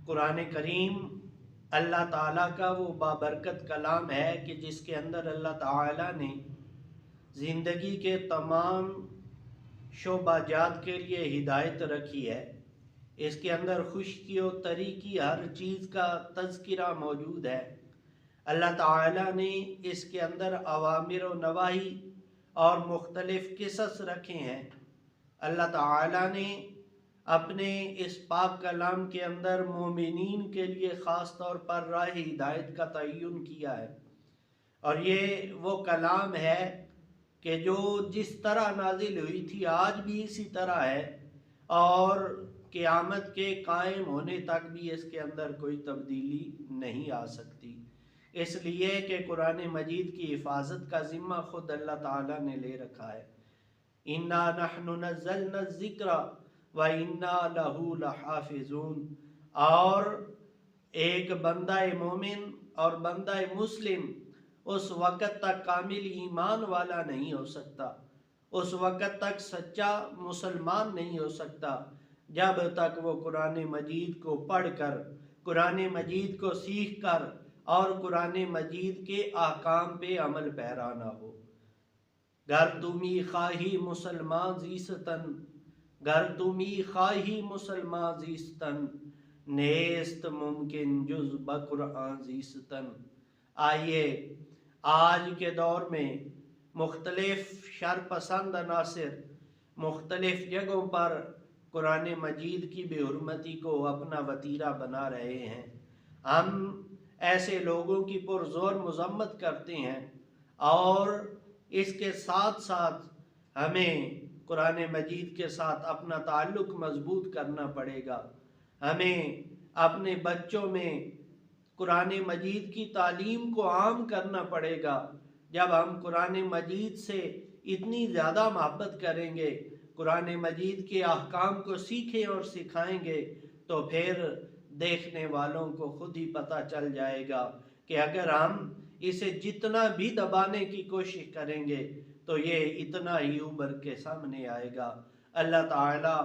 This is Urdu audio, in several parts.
قرآن کریم اللہ تعالیٰ کا وہ بابرکت کلام ہے کہ جس کے اندر اللہ تعالیٰ نے زندگی کے تمام شعبہ جات کے لیے ہدایت رکھی ہے۔ اس کے اندر خشکی و تری کی ہر چیز کا تذکرہ موجود ہے۔ اللہ تعالیٰ نے اس کے اندر اوامر و نواہی اور مختلف قصص رکھے ہیں۔ اللہ تعالیٰ نے اپنے اس پاک کلام کے اندر مومنین کے لیے خاص طور پر راہ ہدایت کا تعین کیا ہے، اور یہ وہ کلام ہے کہ جو جس طرح نازل ہوئی تھی آج بھی اسی طرح ہے، اور قیامت کے قائم ہونے تک بھی اس کے اندر کوئی تبدیلی نہیں آ سکتی، اس لیے کہ قرآن مجید کی حفاظت کا ذمہ خود اللہ تعالیٰ نے لے رکھا ہے۔ اِنَّا نَحْنُ نَزَّلْنَا الذِّكْرَ وَإِنَّا لَهُ لَحَافِظُونَ، اور ایک بندہ مومن اور بندہ مسلم اس وقت تک کامل ایمان والا نہیں ہو سکتا، اس وقت تک سچا مسلمان نہیں ہو سکتا جب تک وہ قرآن مجید کو پڑھ کر، قرآن مجید کو سیکھ کر اور قرآن مجید کے احکام پہ عمل پیرا نہ ہو۔ گر تمی خواہی مسلمان زیستن، گر تمی خواہی مسلمان زیستن، نیست ممکن جز بقرآن زیستن۔ آئیے آج کے دور میں مختلف شرپسند عناصر مختلف جگہوں پر قرآن مجید کی بے حرمتی کو اپنا وتیرہ بنا رہے ہیں۔ ہم ایسے لوگوں کی پرزور مذمت کرتے ہیں، اور اس کے ساتھ ساتھ ہمیں قرآن مجید کے ساتھ اپنا تعلق مضبوط کرنا پڑے گا۔ ہمیں اپنے بچوں میں قرآن مجید کی تعلیم کو عام کرنا پڑے گا۔ جب ہم قرآن مجید سے اتنی زیادہ محبت کریں گے، قرآن مجید کے احکام کو سیکھیں اور سکھائیں گے، تو پھر دیکھنے والوں کو خود ہی پتہ چل جائے گا کہ اگر ہم اسے جتنا بھی دبانے کی کوشش کریں گے تو یہ اتنا ہی ابھر کے سامنے آئے گا۔ اللہ تعالی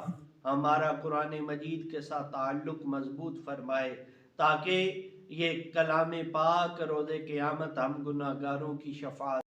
ہمارا قرآن مجید کے ساتھ تعلق مضبوط فرمائے، تاکہ یہ کلام پاک روز قیامت ہم گناہگاروں کی شفاعت